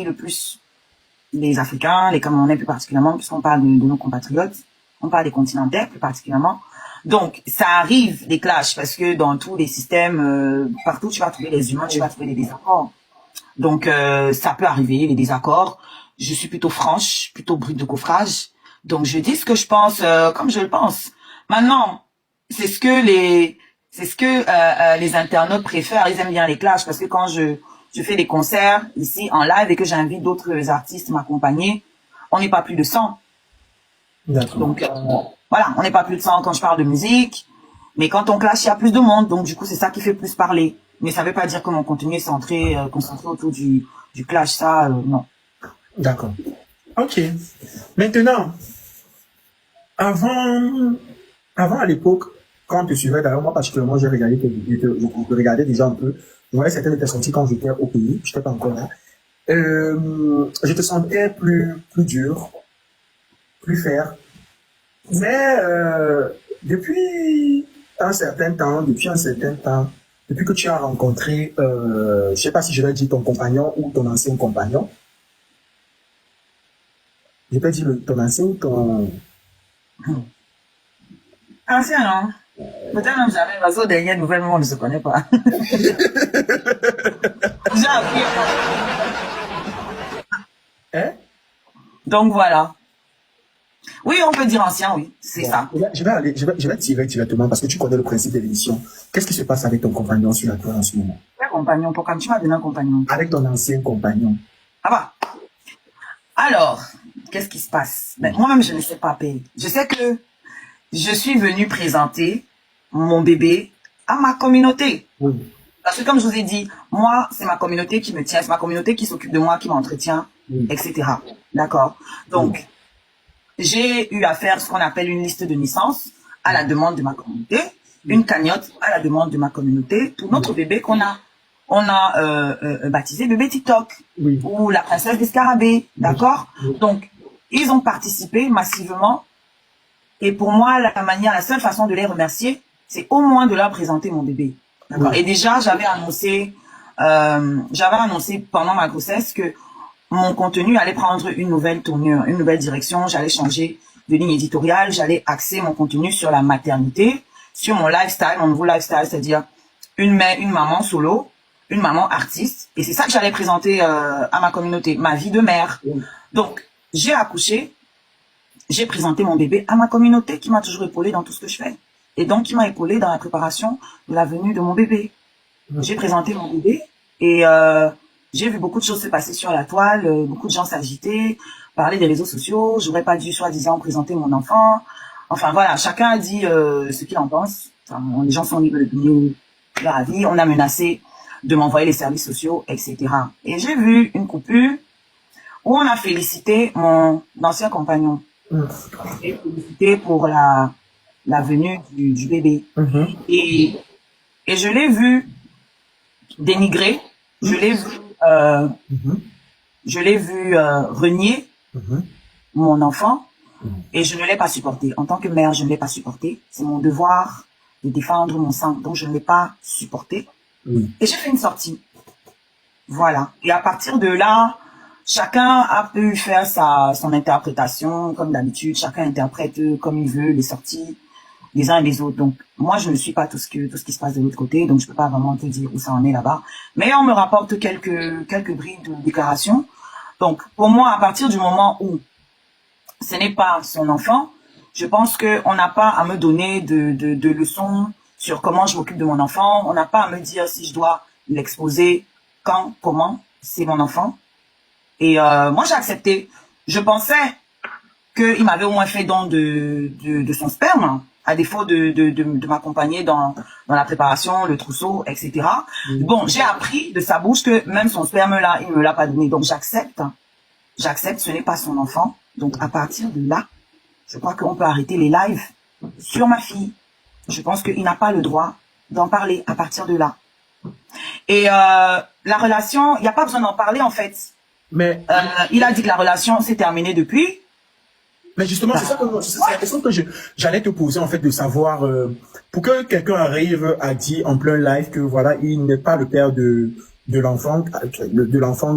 le plus les Africains, les Camerounais plus particulièrement, puisqu'on parle de nos compatriotes, on parle des continentaux plus particulièrement. Donc, ça arrive des clashs, parce que dans tous les systèmes, partout tu vas trouver les humains, tu vas trouver des désaccords. Donc, ça peut arriver, les désaccords. Je suis plutôt franche, plutôt brute de coffrage. Donc, je dis ce que je pense comme je le pense. Maintenant, c'est ce que les internautes préfèrent. Ils aiment bien les clashs, parce que quand je fais des concerts ici en live et que j'invite d'autres artistes à m'accompagner, on n'est pas plus de 100. Donc, voilà, on n'est pas plus de 100 quand je parle de musique. Mais quand on clash, il y a plus de monde. Donc, du coup, c'est ça qui fait plus parler. Mais ça veut pas dire que mon contenu est concentré autour du clash, ça, non. D'accord. Ok. Maintenant, avant à l'époque, quand on te suivait, d'ailleurs, moi particulièrement, j'ai regardé tes vidéos, je regardais déjà un peu. Je voyais certaines de tes sorties quand j'étais au pays, je n'étais pas encore là. Je te sentais plus dur, plus faire. Mais depuis un certain temps, depuis que tu as rencontré, je sais pas si je vais dire ton compagnon ou ton ancien compagnon. Je peux dire ton ancien ou ton... Ancien, non? Peut-être même jamais, parce qu'aux dernières nouvelles, on ne se connaît pas. J'ai appris. Hein? Donc voilà. Oui, on peut dire ancien, oui, c'est ça. Je vais tirer directement parce que tu connais le principe de l'émission. Qu'est-ce qui se passe avec ton compagnon sur la toile en ce moment? Quel compagnon? Pourquoi tu m'as donné un compagnon? Avec ton ancien compagnon. Ah bah. Alors, qu'est-ce qui se passe? Ben, moi-même, je ne sais pas payer. Je sais que je suis venue présenter mon bébé à ma communauté. Oui. Parce que comme je vous ai dit, moi, c'est ma communauté qui me tient, c'est ma communauté qui s'occupe de moi, qui m'entretient, Oui. etc. D'accord? Donc, j'ai eu à faire ce qu'on appelle une liste de naissance à la demande de ma communauté, une cagnotte à la demande de ma communauté pour notre bébé qu'on a. On a baptisé bébé TikTok ou la princesse des scarabées, d'accord? Donc, ils ont participé massivement et pour moi, la seule façon de les remercier, c'est au moins de leur présenter mon bébé. D'accord? Et déjà, j'avais annoncé pendant ma grossesse que mon contenu allait prendre une nouvelle tournure, une nouvelle direction. J'allais changer de ligne éditoriale. J'allais axer mon contenu sur la maternité, sur mon lifestyle, mon nouveau lifestyle, c'est-à-dire une maman solo, une maman artiste. Et c'est ça que j'allais présenter à ma communauté, ma vie de mère. Donc, j'ai accouché, j'ai présenté mon bébé à ma communauté qui m'a toujours épaulé dans tout ce que je fais. Et donc, qui m'a épaulé dans la préparation de la venue de mon bébé. J'ai présenté mon bébé et j'ai vu beaucoup de choses se passer sur la toile, beaucoup de gens s'agiter, parler des réseaux sociaux. J'aurais pas dû, soi-disant, présenter mon enfant. Enfin, voilà, chacun a dit ce qu'il en pense. Enfin, les gens sont libres de donner leur avis. On a menacé de m'envoyer les services sociaux, etc. Et j'ai vu une coupure où on a félicité mon ancien compagnon. Et félicité pour la venue du bébé. Et je l'ai vu dénigrer, je l'ai vu renier mon enfant et je ne l'ai pas supporté. En tant que mère, je ne l'ai pas supporté. C'est mon devoir de défendre mon sang, donc je ne l'ai pas supporté. Et j'ai fait une sortie. Voilà. Et à partir de là, chacun a pu faire son interprétation, comme d'habitude. Chacun interprète comme il veut les sorties, les uns et les autres. Donc, moi, je ne suis pas tout ce qui se passe de l'autre côté, donc je peux pas vraiment te dire où ça en est là-bas. Mais on me rapporte quelques bribes de déclarations. Donc, pour moi, à partir du moment où ce n'est pas son enfant, je pense que on n'a pas à me donner de leçons sur comment je m'occupe de mon enfant. On n'a pas à me dire si je dois l'exposer, quand, comment. C'est mon enfant. Et moi, j'ai accepté. Je pensais qu'il m'avait au moins fait don de son sperme, à défaut de m'accompagner dans la préparation, le trousseau, etc. Bon, j'ai appris de sa bouche que même son sperme-là, il ne me l'a pas donné. Donc, j'accepte. J'accepte, ce n'est pas son enfant. Donc, à partir de là, je crois qu'on peut arrêter les lives sur ma fille. Je pense qu'il n'a pas le droit d'en parler à partir de là. Et la relation, il n'y a pas besoin d'en parler, en fait. Mais il a dit que la relation s'est terminée depuis. Mais justement, c'est la question que j'allais te poser, en fait, de savoir, pour que quelqu'un arrive à dire en plein live que voilà, il n'est pas le père de de l'enfant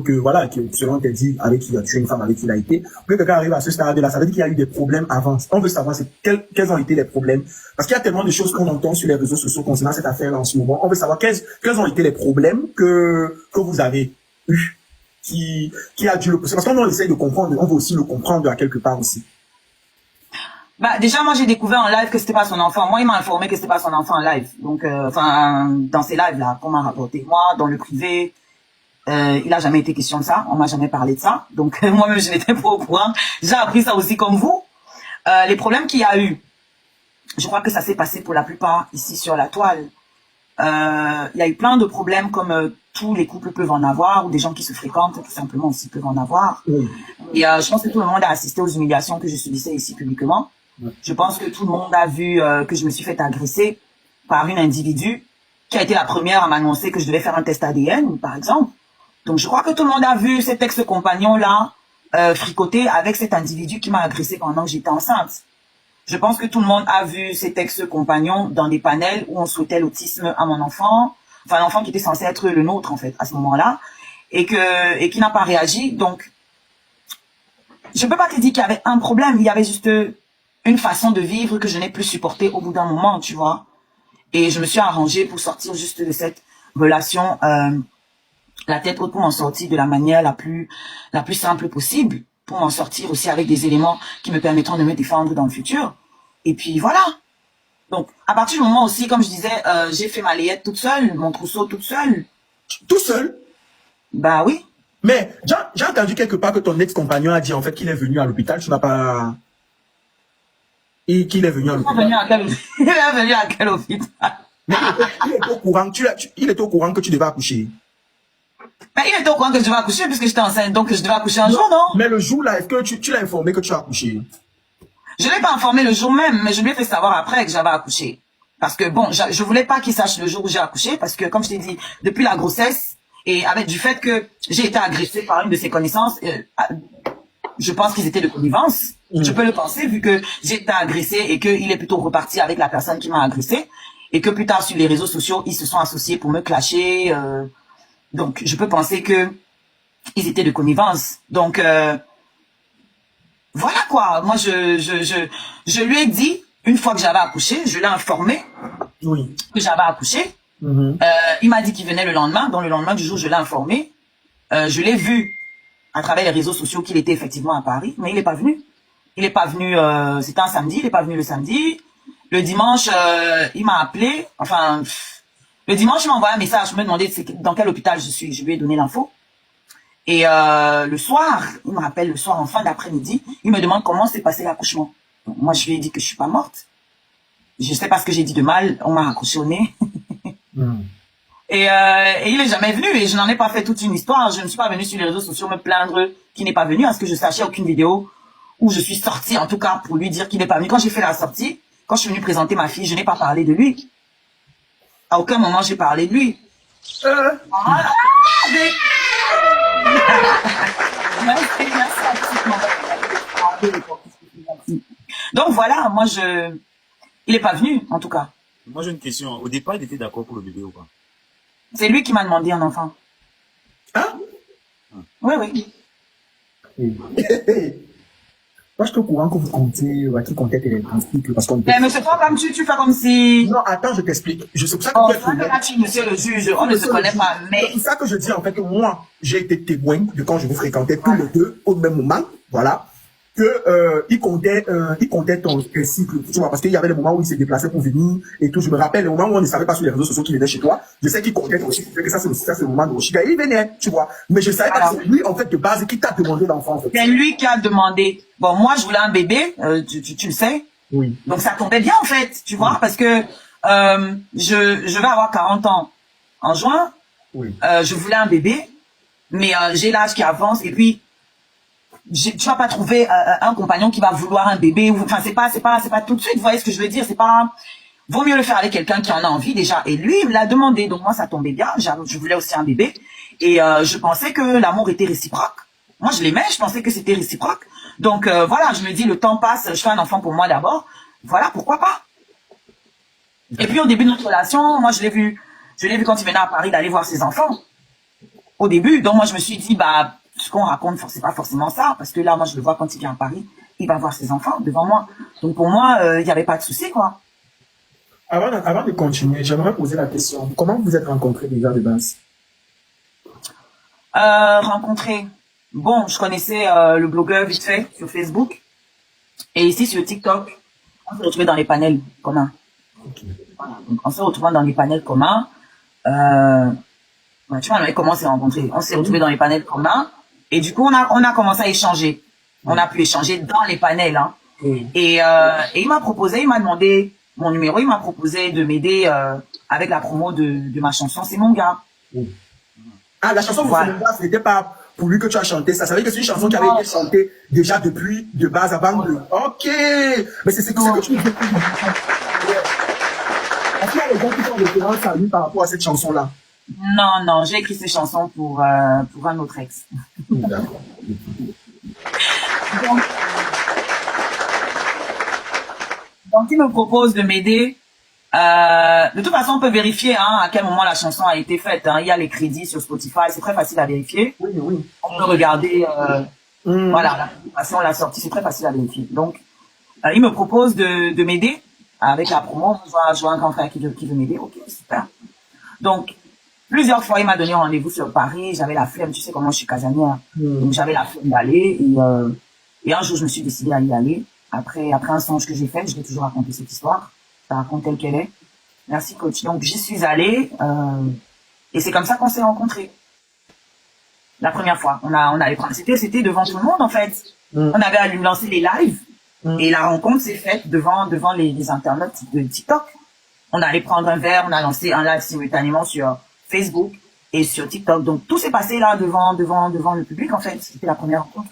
que, voilà, que, selon tes dit, avec qui tu es une femme avec qui il a été, que quelqu'un arrive à ce stade-là, ça veut dire qu'il y a eu des problèmes avant. On veut savoir quels ont été les problèmes. Parce qu'il y a tellement de choses qu'on entend sur les réseaux sociaux concernant cette affaire-là en ce moment. On veut savoir quels ont été les problèmes que vous avez eu, qui a dû le pousser. Parce qu'on essaie de comprendre, on veut aussi le comprendre à quelque part aussi. Bah, déjà, moi, j'ai découvert en live que c'était pas son enfant. Moi, il m'a informé que c'était pas son enfant en live. Donc, enfin, dans ces lives-là, qu'on m'a rapporté. Moi, dans le privé, il a jamais été question de ça. On m'a jamais parlé de ça. Donc, moi-même, je n'étais pas au courant. J'ai appris ça aussi comme vous. Les problèmes qu'il y a eu, je crois que ça s'est passé pour la plupart ici sur la toile. Il y a eu plein de problèmes comme tous les couples peuvent en avoir, ou des gens qui se fréquentent tout simplement aussi peuvent en avoir. Oui. Et je pense que tout le monde a assisté aux humiliations que je subissais ici publiquement. Je pense que tout le monde a vu que je me suis fait agresser par une individu qui a été la première à m'annoncer que je devais faire un test ADN, par exemple. Donc, je crois que tout le monde a vu cet ex-compagnon-là fricoter avec cet individu qui m'a agressé pendant que j'étais enceinte. Je pense que tout le monde a vu cet ex-compagnon dans des panels où on souhaitait l'autisme à mon enfant, enfin l'enfant qui était censé être le nôtre en fait à ce moment-là, et qui n'a pas réagi. Donc, je peux pas te dire qu'il y avait un problème, il y avait juste une façon de vivre que je n'ai plus supportée au bout d'un moment, tu vois. Et je me suis arrangée pour sortir juste de cette relation, la tête haute, pour m'en sortir de la manière la plus simple possible, pour m'en sortir aussi avec des éléments qui me permettront de me défendre dans le futur. Et puis voilà. Donc, à partir du moment aussi, comme je disais, j'ai fait ma layette toute seule, mon trousseau toute seule. Tout seul? Bah oui. Mais j'ai entendu quelque part que ton ex-compagnon a dit en fait qu'il est venu à l'hôpital, tu n'as pas... Et qu'il est venu à l'hôpital. Il est venu à quel hôpital? Mais il était au courant, il était au courant que tu devais accoucher. Mais il était au courant que je devais accoucher puisque j'étais enceinte, donc je devais accoucher un jour, non? Mais le jour-là, est-ce que tu l'as informé que tu as accouché? Je ne l'ai pas informé le jour même, mais je lui ai fait savoir après que j'avais accouché. Parce que bon, je voulais pas qu'il sache le jour où j'ai accouché, parce que comme je t'ai dit, depuis la grossesse, et avec du fait que j'ai été agressée par une de ses connaissances, je pense qu'ils étaient de connivence. Je peux le penser, vu que j'ai été agressée et qu'il est plutôt reparti avec la personne qui m'a agressée, et que plus tard sur les réseaux sociaux, ils se sont associés pour me clasher. Donc, je peux penser que ils étaient de connivence. Donc, voilà quoi. Moi, je lui ai dit, une fois que j'avais accouché, je l'ai informé que j'avais accouché. Il m'a dit qu'il venait le lendemain. Donc, le lendemain du jour, je l'ai informé. Je l'ai vu à travers les réseaux sociaux qu'il était effectivement à Paris, mais il n'est pas venu. Il n'est pas venu, c'était un samedi, il n'est pas venu le samedi. Le dimanche, il m'a appelé. Enfin, le dimanche, il m'a envoyé un message, me demandait dans quel hôpital je suis. Je lui ai donné l'info. Et le soir, il me rappelle le soir, en fin d'après-midi, il me demande comment s'est passé l'accouchement. Moi, je lui ai dit que je suis pas morte. Je sais pas ce que j'ai dit de mal, on m'a raccroché au nez. Et il est jamais venu et je n'en ai pas fait toute une histoire. Je ne suis pas venue sur les réseaux sociaux me plaindre qu'il n'est pas venu, à ce que je sachais aucune vidéo où je suis sortie, en tout cas, pour lui dire qu'il n'est pas venu. Quand j'ai fait la sortie, quand je suis venue présenter ma fille, je n'ai pas parlé de lui. À aucun moment, j'ai parlé de lui. Donc voilà, moi il est pas venu, en tout cas. Moi j'ai une question. Au départ, il était d'accord pour le bébé ou pas? C'est lui qui m'a demandé un enfant. Hein? Oui, oui. Moi, je suis au courant que vous comptez, qui comptait tes principes, parce qu'on... Mais c'est pas comme tu fais comme si... Non, attends, je t'explique. C'est pour ça que... monsieur le juge, on ne se connaît pas, mais... C'est pour ça que je dis, en fait, que moi, j'ai été témoin de quand je vous fréquentais tous les deux, au même moment, voilà, que il comptait ton cycle, tu vois, parce qu'il y avait des moments où il s'est déplacé pour venir et tout. Je me rappelle les moments où on ne savait pas sur les réseaux sociaux qu'il venait chez toi. Je sais qu'il comptait aussi, que ça c'est le moment de Oshiga. Il venait, tu vois. Mais je savais pas que c'est lui, en fait, de base, qui t'a demandé l'enfant, en fait. C'est lui qui a demandé. Bon, moi, je voulais un bébé, tu le sais. Oui. Donc ça tombait bien, en fait, tu vois, parce que je vais avoir 40 ans en juin. Oui. Je voulais un bébé, mais j'ai l'âge qui avance et puis tu vas pas trouver un compagnon qui va vouloir un bébé. Enfin, c'est pas tout de suite. Vous voyez ce que je veux dire? C'est pas. Vaut mieux le faire avec quelqu'un qui en a envie déjà. Et lui, il me l'a demandé. Donc moi, ça tombait bien. Je voulais aussi un bébé. Et je pensais que l'amour était réciproque. Moi, je l'aimais. Je pensais que c'était réciproque. Donc voilà, je me dis, le temps passe. Je fais un enfant pour moi d'abord. Voilà, pourquoi pas. Et puis au début de notre relation, moi, je l'ai vu quand il venait à Paris d'aller voir ses enfants. au début. Donc moi, je me suis dit, bah, ce qu'on raconte, c'est pas forcément ça, parce que là, moi, je le vois quand il vient à Paris, il va voir ses enfants devant moi. Donc pour moi, il n'y avait pas de souci, quoi. Avant de continuer, j'aimerais poser la question. Comment vous êtes rencontrés déjà de base? Rencontré. Bon, je connaissais le blogueur vite fait sur Facebook. Et ici sur TikTok, on s'est retrouvés dans les panels communs. Okay. Voilà. Donc, on s'est retrouvés dans les panels communs. Tu vois, comment on s'est rencontrés? On s'est retrouvés dans les panels communs. Et du coup, on a commencé à échanger. On a pu échanger dans les panels. Hein. Et il m'a proposé, il m'a demandé mon numéro, il m'a proposé de m'aider avec la promo de ma chanson. C'est mon gars. Ah, la chanson, voilà. Ce n'était pas pour lui que tu as chanté ça. Ça veut dire que c'est une chanson qui avait été chantée déjà depuis, de base avant de... Ok. Mais c'est ce que tu me dis. Est-ce qu'il y a des gens qui font référence à lui par rapport à cette chanson-là? Non, non, j'ai écrit ces chansons pour un autre ex. D'accord. Donc, il me propose de m'aider. De toute façon, on peut vérifier à quel moment la chanson a été faite. Hein. Il y a les crédits sur Spotify, c'est très facile à vérifier. Oui, oui. On peut regarder, voilà, la façon la sortie, c'est très facile à vérifier. Donc, il me propose de m'aider avec la promo. Je vois un grand frère qui veut m'aider. Ok, super. Donc, plusieurs fois, il m'a donné rendez-vous sur Paris. J'avais la flemme, tu sais comment je suis casanière. Donc, j'avais la flemme d'aller. Et un jour, je me suis décidée à y aller. Après un songe que j'ai fait, je vais toujours raconter cette histoire. Je la raconte telle qu'elle est. Merci, coach. Donc, j'y suis allée. Et c'est comme ça qu'on s'est rencontrés. La première fois. On allait prendre. C'était devant tout le monde, en fait. On avait à lui lancer les lives. Et la rencontre s'est faite devant les internautes de TikTok. On allait prendre un verre, on a lancé un live simultanément sur Facebook et sur TikTok. Donc, tout s'est passé là devant le public, en fait. C'était la première rencontre.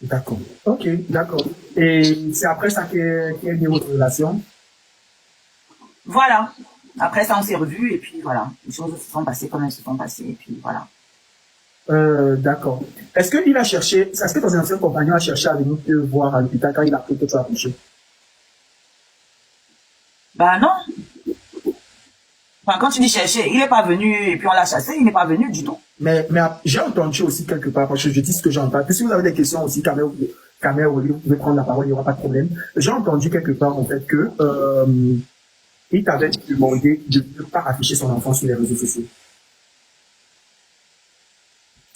D'accord. Ok, d'accord. Et c'est après ça qu'est née votre relation? Voilà. Après ça, on s'est revus et puis voilà. Les choses se sont passées comme elles se sont passées et puis voilà. D'accord. Est-ce que ton ancien compagnon a cherché à venir te voir à l'hôpital quand il a appris que tu as accouché? Bah non. Enfin, quand tu dis chercher, il n'est pas venu et puis on l'a chassé, il n'est pas venu du tout. Mais j'ai entendu aussi quelque part, parce que je dis ce que j'entends. Puis si vous avez des questions aussi, Kamel, vous pouvez prendre la parole, il n'y aura pas de problème. J'ai entendu quelque part, en fait, que il t'avait demandé de ne pas afficher son enfant sur les réseaux sociaux.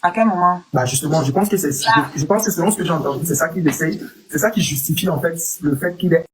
À quel moment? Bah justement, je pense que selon ce que j'ai entendu, c'est ça qu'il essaye, c'est ça qui justifie en fait le fait qu'il est